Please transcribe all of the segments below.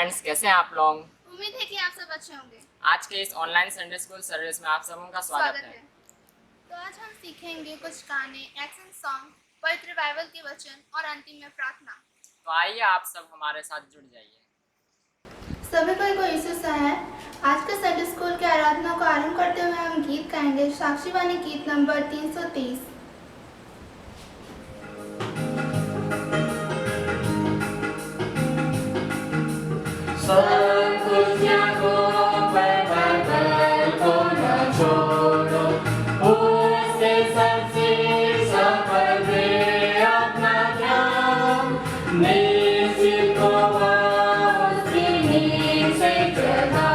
Friends, कैसे हैं आप लोग। उम्मीद है कि आप सब अच्छे होंगे। आज के इस ऑनलाइन संडे स्कूल सर्विस में आप सबों का स्वागत है। तो आज हम सीखेंगे कुछ गाने, एक्शन सॉन्ग, पवित्र बाइबल के वचन और अंतिम में प्रार्थना। तो आइए आप सब हमारे साथ जुड़ जाइए। सभी को यीशु सा है। आज के संडे स्कूल की आराधना को आरंभ करते हुए हम गीत गाएंगे। साक्षीवाणी गीत नंबर 330। सब कुछ त्यागो, पर बाइबल को न छोड़ो, उससे सब शिक्षा पर दे अपना ध्यान। निश्चित को उसकी नींद से जगा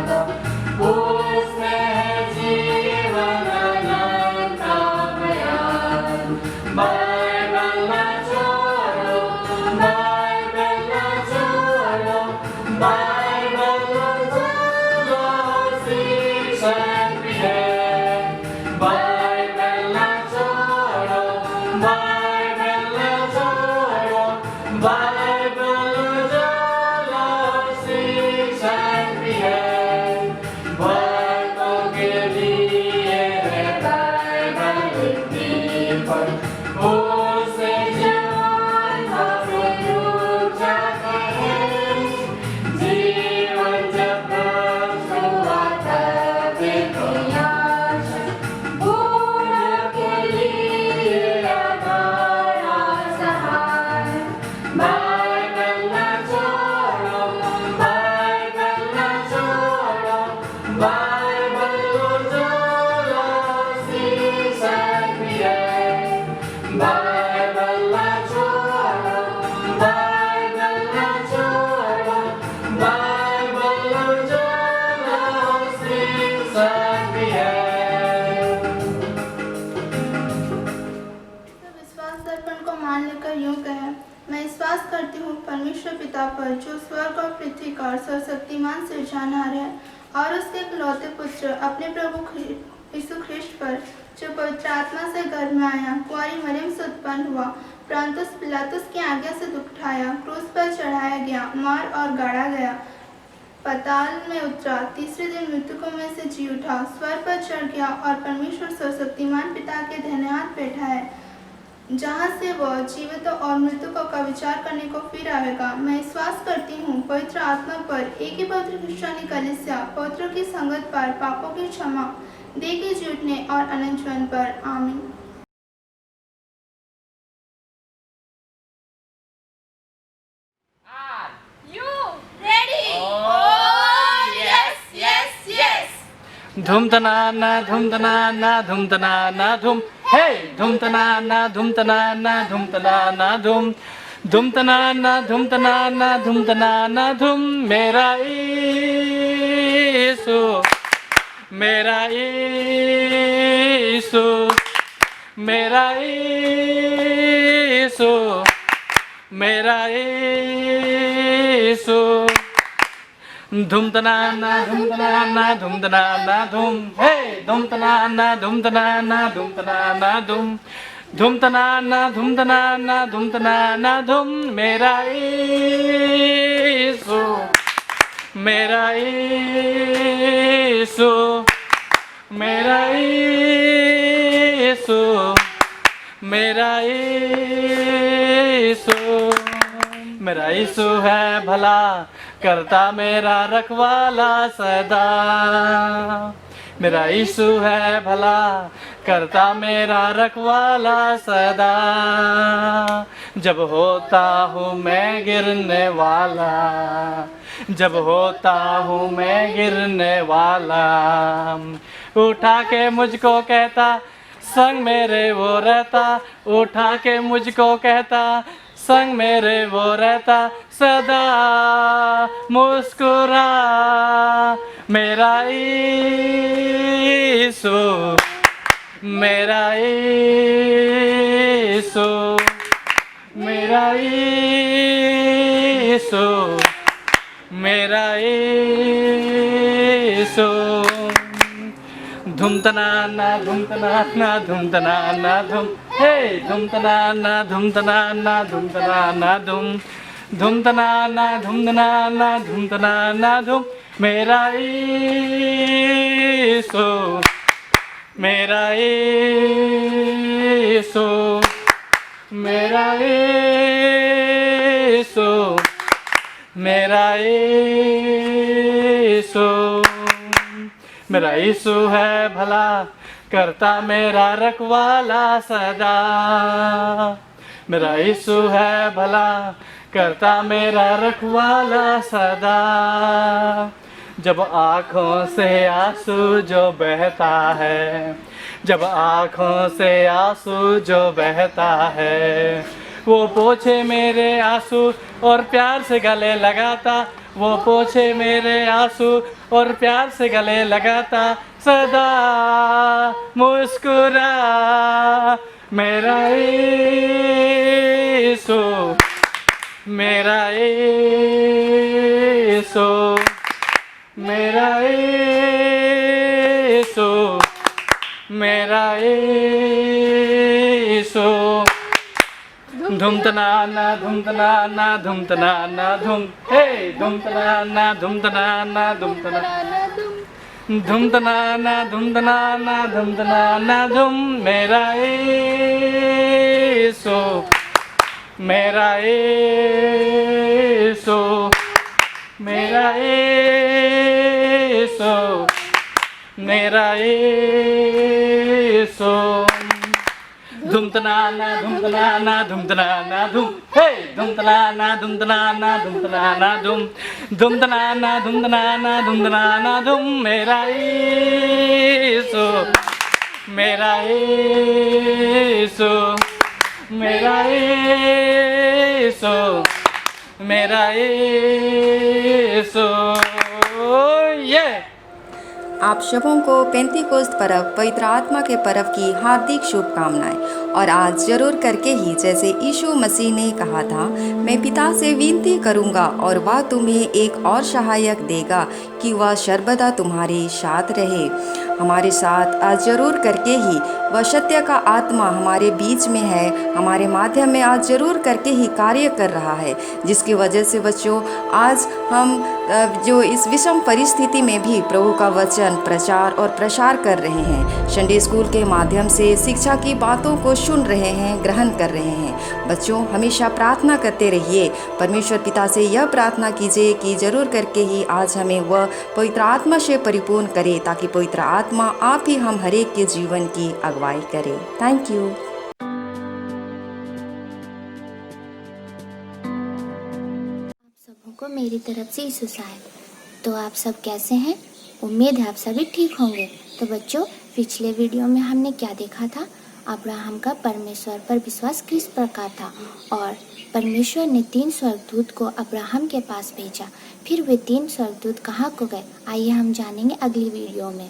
दो, उसमें है जीवन अनंत का बयान। बाइबल न छोड़ो, बाइबल न छोड़ो, बाइबल जो शिक्षक भी है। बाइबल न छोड़ो, बाइबल न छोड़ो, बाइबल जो शिक्षक भी है। बाइबल के लिए है बाइबल दीपक, उससे जीवन भर डूब जाता है। जीवन जब शुरुआत देखो आशा, पूर्ण के लिए हमारा सहाय। बाइबल न छोड़ो, बाइबल न छोड़ो, बाइबल जो शिक्षक भी है। बाइबल न छोड़ो, बाइबल न छोड़ो, बाइबल जो शिक्षक भी है। तो विश्वास दर्पण को मान लेकर यूं कहे, मैं विश्वास करती हूँ परमेश्वर पिता पर, जो स्वर्ग और पृथ्वी का और सर्वशक्तिमान सृजनहार है, और उसके इकलौते पुत्र अपने प्रभु यीशु ख्रिस्ट पर, जो पवित्र आत्मा से गर्भ में आया, कुंवारी मरियम से उत्पन्न हुआ, प्रांतुस पिलातुस की आज्ञा से दुख उठाया, क्रूस पर चढ़ाया गया, मार और गाड़ा गया, पाताल में उतरा, तीसरे दिन मृतकों में से जी उठा, स्वर्ग पर चढ़ गया और परमेश्वर सर्वशक्तिमान पिता के दाहिने हाथ बैठा है, जहाँ से वह जीवित और मृतकों का विचार करने को फिर आएगा। मैं विश्वास करती हूँ पवित्र आत्मा पर, एक ही पवित्र क्रिश्चियनी कलीसिया, पवित्रों की संगत पर, पापों की क्षमा, देह के जुटने और अनंत जीवन पर। आमीन। धूम तनाना धूम तनाना धूम तनाना धूम, हे धूम तनाना धूम तनाना धूम तनाना धूम, धूम तनाना धूम तनाना धूम तनाना धूम। मेरा यीशु, मेरा यीशु, मेरा यीशु, मेरा यीशु। धूम तनाना धूम तनाना धूम तनाना धूम, हे धूम तनाना धूम तनाना धूम तनाना धूम, धूम तनाना धूम तनाना धूम तनाना धूम। मेरा यीशु, मेरा यीशु, मेरा यीशु, मेरा यीशु। मेरा यीशु है भला, करता मेरा रखवाला सदा। मेरा यीशु है भला, करता मेरा रखवाला सदा। जब होता हूँ मैं गिरने वाला, जब होता हूँ मैं गिरने वाला, उठा के मुझको कहता संग मेरे वो रहता, उठा के मुझको कहता संग मेरे वो रहता सदा। मुस्कुरा मेरा यीशु, मेरा यीशु, मेरा यीशु, मेरा यीशु। धूम तनाना धूम तनाना धूम तनाना धूम, हे धूम तनाना धूम तनाना धूम तनाना धूम, धूम तनाना धूम तनाना धूम तनाना धूम मेरा यीशु मेरा यीशु मेरा यीशु मेरा यीशु मेरा यीशु है भला करता मेरा रखवाला सदा मेरा यीशु है भला करता मेरा रखवाला सदा जब आँखों से आंसू जो बहता है जब आँखों से आंसू जो बहता है वो पोछे मेरे आंसू और प्यार से गले लगाता वो पोछे मेरे आंसू और प्यार से गले लगाता सदा मुस्कुरा मेरा यीशु मेरा यीशु मेरा यीशु मेरा यीशु धूम तनाना धूम तनाना धूम तनाना धूम हे धूम तनाना धूम तनाना धूम तनाना धूम तनाना धूम तनाना धूम तनाना धूम मेरा यीशु मेरा यीशु मेरा यीशु मेरा यीशु धूम तनाना धूम तनाना धूम तनाना धूम हे धूम तनाना धूम तनाना धूम तनाना धूम धूम तनाना धूम तनाना धूम तनाना धूम मेरा यीशु मेरा यीशु मेरा यीशु मेरा यीशु ये आप सबों को पेंतीकोस्त पर्व पवित्र आत्मा के पर्व की हार्दिक शुभकामनाएं। और आज जरूर करके ही जैसे यीशु मसीह ने कहा था, मैं पिता से विनती करूंगा और वह तुम्हें एक और सहायक देगा कि वह सर्वदा तुम्हारे साथ रहे। हमारे साथ आज जरूर करके ही वह सत्य का आत्मा हमारे बीच में है, हमारे माध्यम में आज जरूर करके ही कार्य कर रहा है, जिसकी वजह से बच्चों आज हम जो इस विषम परिस्थिति में भी प्रभु का वचन प्रचार और प्रसार कर रहे हैं, संडे स्कूल के माध्यम से शिक्षा की बातों को सुन रहे हैं, ग्रहण कर रहे हैं। बच्चों हमेशा प्रार्थना करते रहिए, परमेश्वर पिता से यह प्रार्थना कीजिए कि जरूर करके ही आज हमें वह पवित्र आत्मा से परिपूर्ण करे, ताकि पवित्र आत्मा आप ही हम हरेक के जीवन की अगुवाई करे। Thank you. सबों को मेरी तरफ से सुसाए। तो आप सब कैसे हैं? उम्मीद है आप सभी ठीक होंगे। तो बच्चों पिछले वीडियो में हमने क्या देखा था? अब्राहम का परमेश्वर पर विश्वास किस प्रकार था, और परमेश्वर ने 3 स्वर्गदूत को अब्राहम के पास भेजा। फिर वे 3 स्वर्गदूत कहाँ को गए, आइए हम जानेंगे अगली वीडियो में।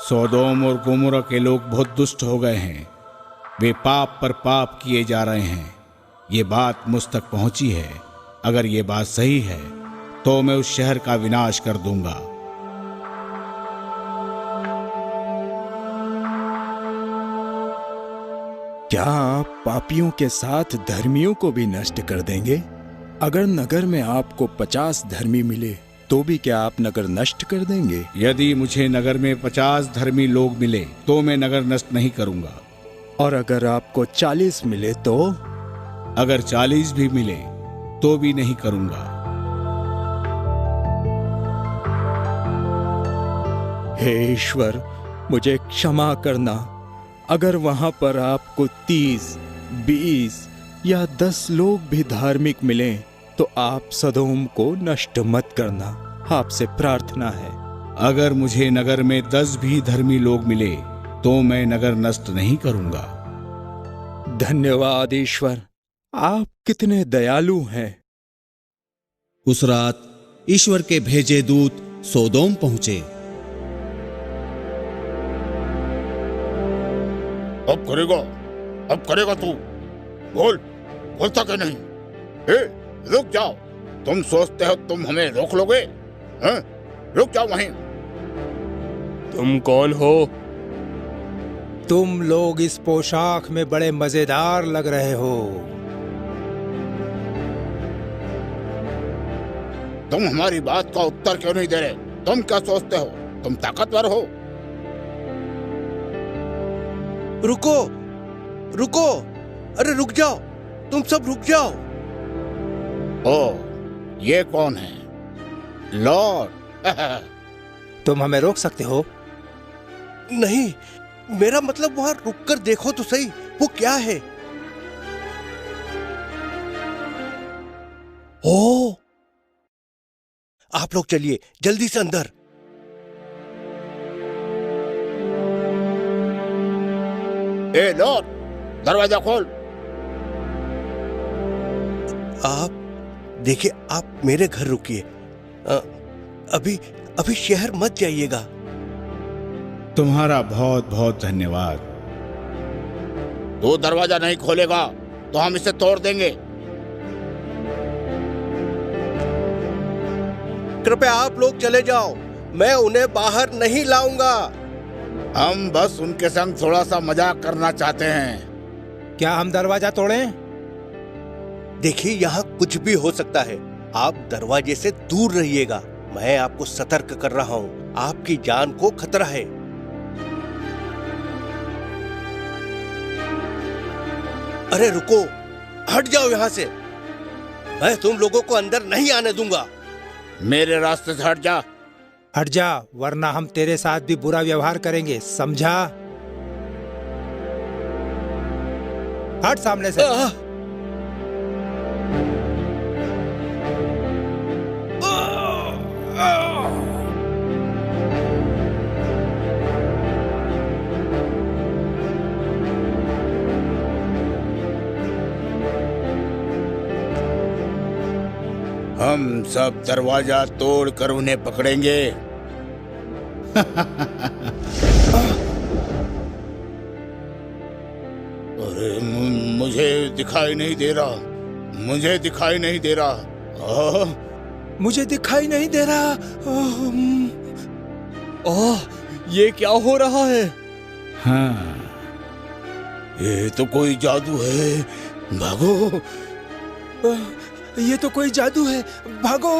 सोदोम और गोमोरा के लोग बहुत दुष्ट हो गए हैं, वे पाप पर पाप किए जा रहे हैं। ये बात मुझ तक पहुंची है। अगर ये बात सही है तो मैं उस शहर का विनाश कर दूंगा। क्या आप पापियों के साथ धर्मियों को भी नष्ट कर देंगे? अगर नगर में आपको 50 धर्मी मिले तो भी क्या आप नगर नष्ट कर देंगे? यदि मुझे नगर में 50 धर्मी लोग मिले तो मैं नगर नष्ट नहीं करूंगा। और अगर आपको 40 मिले तो? अगर 40 भी मिले तो भी नहीं करूंगा। हे ईश्वर, मुझे क्षमा करना। अगर वहां पर आपको 30, 20 या 10 लोग भी धार्मिक मिले तो आप सदोम को नष्ट मत करना, आपसे प्रार्थना है। अगर मुझे नगर में 10 भी धर्मी लोग मिले तो मैं नगर नष्ट नहीं करूंगा। धन्यवाद ईश्वर, आप कितने दयालु हैं। उस रात ईश्वर के भेजे दूत सोदोम पहुंचे। अब करेगा तू? बोलता कि नहीं? रुक जाओ, तुम सोचते हो तुम हमें रोक लोगे? हैं? रुक जाओ वहीं। तुम कौन हो? तुम लोग इस पोशाक में बड़े मजेदार लग रहे हो। तुम हमारी बात का उत्तर क्यों नहीं दे रहे? तुम क्या सोचते हो तुम ताकतवर हो? रुको, रुको, अरे रुक जाओ, तुम सब रुक जाओ। ओ, ये कौन है? लॉर्ड। तुम हमें रोक सकते हो? नहीं, मेरा मतलब वहां रुककर देखो तो सही, वो क्या है? ओ, आप लोग चलिए जल्दी से अंदर। ए लॉर्ड, दरवाजा खोल। आप देखिए, आप मेरे घर रुकिए, अभी शहर मत जाइएगा। तुम्हारा बहुत बहुत धन्यवाद। तू दरवाजा नहीं खोलेगा तो हम इसे तोड़ देंगे। कृपया आप लोग चले जाओ, मैं उन्हें बाहर नहीं लाऊंगा। हम बस उनके संग थोड़ा सा मजाक करना चाहते हैं। क्या हम दरवाजा तोड़ें? देखिए, यहाँ कुछ भी हो सकता है, आप दरवाजे से दूर रहिएगा। मैं आपको सतर्क कर रहा हूँ, आपकी जान को खतरा है। अरे रुको, हट जाओ यहाँ से, मैं तुम लोगों को अंदर नहीं आने दूंगा। मेरे रास्ते से हट जा। हट जा, वरना हम तेरे साथ भी बुरा व्यवहार करेंगे, समझा? हट सामने से। हम सब दरवाजा तोड़कर उन्हें पकड़ेंगे। अरे मुझे दिखाई नहीं दे रहा, मुझे दिखाई नहीं दे रहा। मुझे दिखाई नहीं दे रहा। ये क्या हो रहा है? हाँ, ये तो कोई जादू है, भागो। ये तो कोई जादू है, भागो।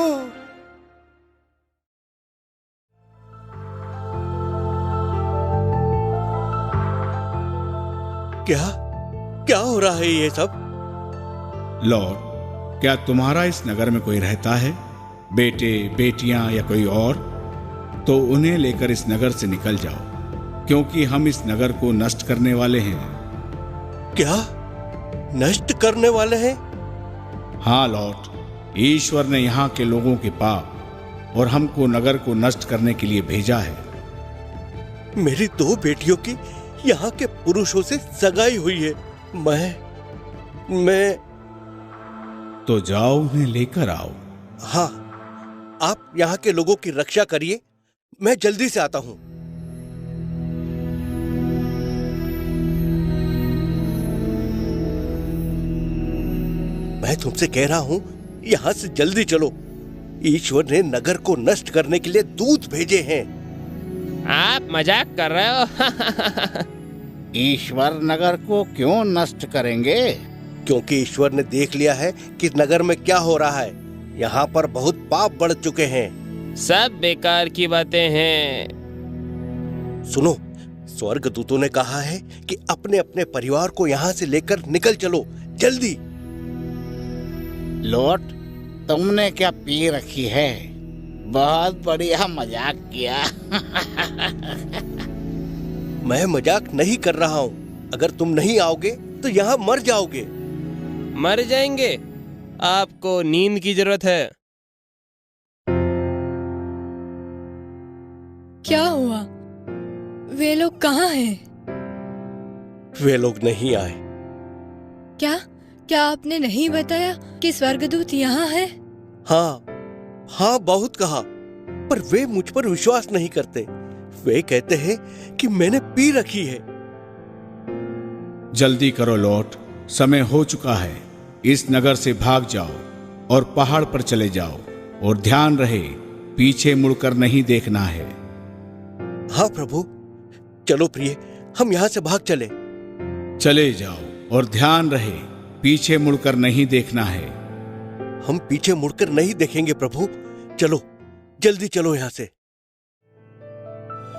क्या हो रहा है ये सब? लॉर्ड, क्या तुम्हारा इस नगर में कोई रहता है? बेटे, बेटियां या कोई और? तो उन्हें लेकर इस नगर से निकल जाओ, क्योंकि हम इस नगर को नष्ट करने वाले हैं। क्या नष्ट करने वाले हैं? हाँ लॉर्ड, ईश्वर ने यहाँ के लोगों के पाप और हमको नगर को नष्ट करने के लिए भेजा है। मेरी 2 बेटियों की यहाँ के पुरुषों से सगाई हुई है। मैं तो जाओ, उन्हें लेकर आओ। हाँ, आप यहाँ के लोगों की रक्षा करिए, मैं जल्दी से आता हूँ। मैं तुमसे कह रहा हूँ, यहाँ से जल्दी चलो। ईश्वर ने नगर को नष्ट करने के लिए दूत भेजे हैं। आप मजाक कर रहे हो? ईश्वर नगर को क्यों नष्ट करेंगे? क्योंकि ईश्वर ने देख लिया है कि नगर में क्या हो रहा है। यहाँ पर बहुत पाप बढ़ चुके हैं। सब बेकार की बातें हैं। सुनो, स्वर्गदूतों ने कहा है कि अपने अपने परिवार को यहाँ से लेकर निकल चलो, जल्दी। लॉर्ड, तुमने क्या पी रखी है? बहुत बढ़िया मजाक किया। मैं मजाक नहीं कर रहा हूँ। अगर तुम नहीं आओगे तो यहाँ मर जाओगे। मर जाएंगे? आपको नींद की जरूरत है। क्या हुआ? वे लोग कहाँ हैं? वे लोग नहीं आए। क्या आपने नहीं बताया कि स्वर्गदूत यहाँ है? हाँ, बहुत कहा, पर वे मुझ पर विश्वास नहीं करते। वे कहते हैं कि मैंने पी रखी है। जल्दी करो लॉर्ड, समय हो चुका है। इस नगर से भाग जाओ और पहाड़ पर चले जाओ, और ध्यान रहे पीछे मुड़कर नहीं देखना है। हाँ प्रभु, चलो प्रिय, हम यहाँ से भाग चले। चले जाओ और ध्यान रहे, पीछे मुड़कर नहीं देखना है। हम पीछे मुड़कर नहीं देखेंगे प्रभु। चलो, जल्दी चलो यहाँ से।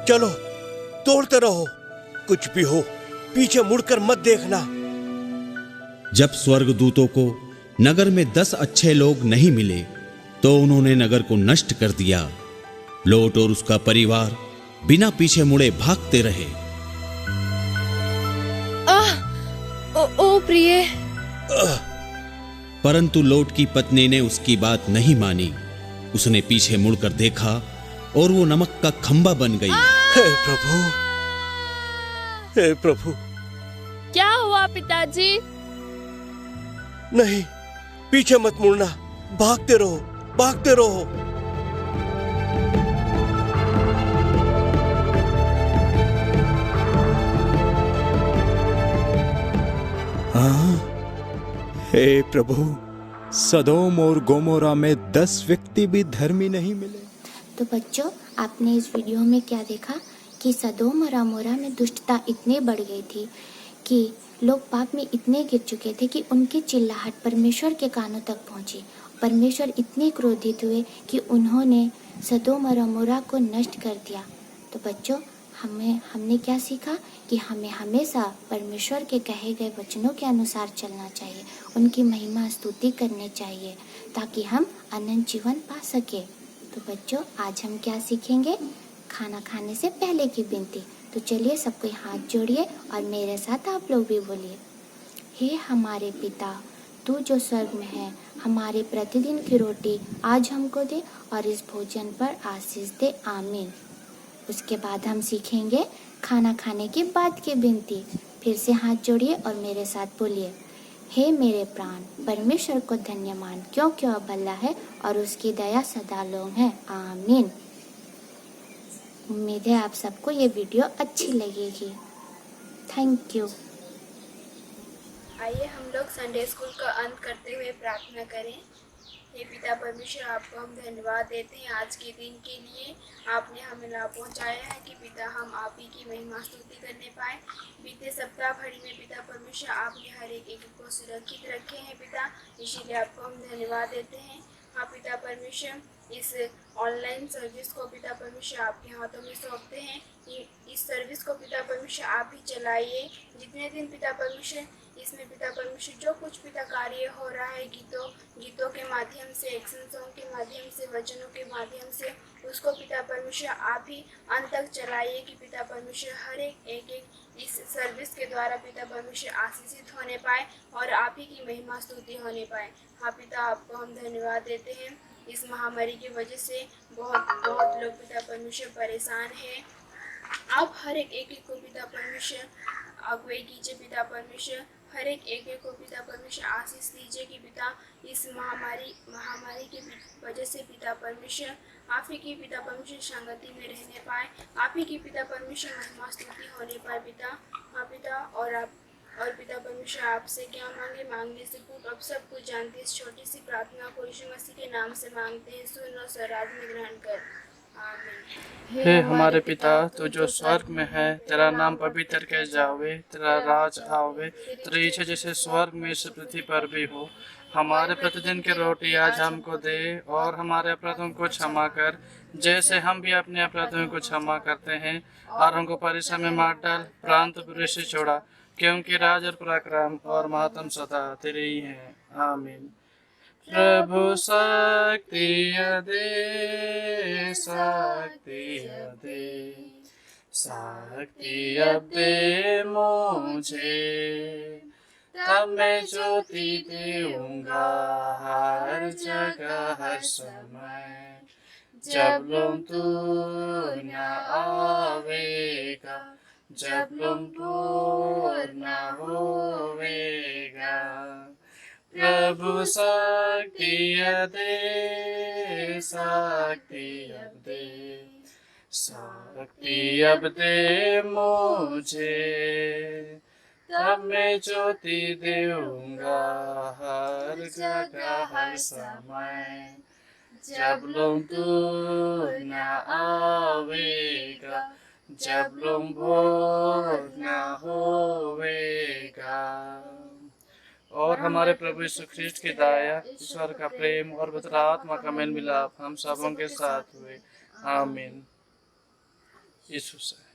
चलो, दौड़ते रहो, कुछ भी हो पीछे मुड़कर मत देखना। जब स्वर्गदूतों को नगर में 10 अच्छे लोग नहीं मिले तो उन्होंने नगर को नष्ट कर दिया। लोट और उसका परिवार बिना पीछे मुड़े भागते रहे। ओ प्रिय। परंतु लोट की पत्नी ने उसकी बात नहीं मानी। उसने पीछे मुड़कर देखा और वो नमक का खंबा बन गई। हे प्रभु, हे प्रभु। क्या हुआ पिताजी? नहीं, पीछे मत मुड़ना, भागते रहो, भागते रहो। हाँ, हे प्रभु, सदोम और गोमोरा में 10 व्यक्ति भी धर्मी नहीं मिले। तो बच्चों, आपने इस वीडियो में क्या देखा कि सदोम और अमोरा में दुष्टता इतने बढ़ गई थी कि लोग पाप में इतने गिर चुके थे कि उनकी चिल्लाहट परमेश्वर के कानों तक पहुंची। परमेश्वर इतने क्रोधित हुए कि उन्होंने सदोम और अमोरा को नष्ट कर दिया। तो बच्चों, हमने क्या सीखा कि हमें हमेशा परमेश्वर के कहे गए वचनों के अनुसार चलना चाहिए, उनकी महिमा स्तुति करनी चाहिए ताकि हम अनंत जीवन पा सके। तो बच्चों, आज हम क्या सीखेंगे? खाना खाने से पहले की विनती। तो चलिए सबको हाथ जोड़िए और मेरे साथ आप लोग भी बोलिए। हे हमारे पिता, तू जो स्वर्ग में है, हमारे प्रतिदिन की रोटी आज हमको दे और इस भोजन पर आशीष दे। आमीन। उसके बाद हम सीखेंगे खाना खाने के बाद की विनती। फिर से हाथ जोड़िए और मेरे साथ बोलिए। हे मेरे प्राण, परमेश्वर को धन्य मान, क्योंकि वह भला है और उसकी दया सदा लोग है। आमीन। उम्मीद है आप सबको ये वीडियो अच्छी लगेगी। Thank you. आइए हम लोग संडे स्कूल का अंत करते हुए प्रार्थना करें। हे पिता परमेश्वर, आपको हम धन्यवाद देते हैं आज के दिन के लिए। आपने हमें लाभ पहुँचाया है कि पिता हम आप ही की महिमा स्तुति करने पाए। बीते सप्ताह भरी में पिता परमेश्वर आपने हर एक को सुरक्षित रखे हैं पिता, इसीलिए आपको हम धन्यवाद देते हैं। हाँ पिता परमेश्वर, इस ऑनलाइन सर्विस को पिता परमेश्वर आपके हाथों में सौंपते हैं। इस सर्विस को पिता परमेश्वर आप ही चलाइए। जितने दिन पिता परमेश्वर इसमें पिता परमेश्वर जो कुछ पिता कार्य हो रहा है, गीतों के माध्यम से, एक्शन सॉन्ग के माध्यम से, वचनों के माध्यम से, उसको पिता परमेश्वर आप ही अंत तक चलाइए कि पिता परमेश्वर हर एक इस सर्विस के द्वारा पिता परमेश्वर आशीषित होने पाए और आप ही की महिमा स्तुति होने पाए। हाँ पिता, आपको हम धन्यवाद देते हैं। इस महामारी की वजह से बहुत लोग पिता परमेश्वर परेशान हैं। आप हर एक को पिता परमेश्वर अगुवाई कीजिए पिता परमेश्वर, हर एक को पिता परमेश्वर आशीष दीजिए कि पिता इस महामारी की वजह से पिता परमेश्वर आप ही की पिता परमेश्वर संगति में रहने पाए, आप ही की पिता परमेश्वर महिमा स्तुति होने पाए पिता। हाँ पिता, और पिता परमेश्वर आपसे क्या मांगने से पूर्व अब सब कुछ जानते, इस छोटी सी प्रार्थना को यीशु मसीह के नाम से मांगते हैं। सुन और स्वराज में ग्रहण कर। आमीन। हे हमारे पिता, तू जो स्वर्ग में है, तेरा नाम पवित्र किया जावे, तेरा राज आवे, तेरी इच्छा जैसे स्वर्ग में इस पृथ्वी पर भी हो। हमारे प्रतिदिन की रोटी आज हमको दे और हमारे अपराधों को क्षमा कर जैसे हम भी अपने अपराधों को क्षमा करते हैं, और हमको परीक्षा में मत डाल, परंतु बुरे से छोड़ा, क्योंकि राज और पराक्रम और महत्व सदा तेरे ही है। आमीन। प्रभु शक्ति दे, शक्ति दे, शक्ति अब दे मुझे, तब मैं ज्योति दूंगा हर जगह हर समय। जब लोग तू न आवेगा, जब लोग दूर न होवेगा, प्रभु शक्ति दे, शक्ति अब दे, शक्ति अब दे मुझे, तब मैं ज्योति दूंगा हर जगह हर समय। जब लोग दूर न आवेगा, जब लोग भोग न होवेगा। और हमारे प्रभु यीशु ख्रिस्ट की दया, ईश्वर का प्रेम और पवित्र आत्मा का मेल मिलाप हम सबों के साथ हुए। आमीन। यीशु से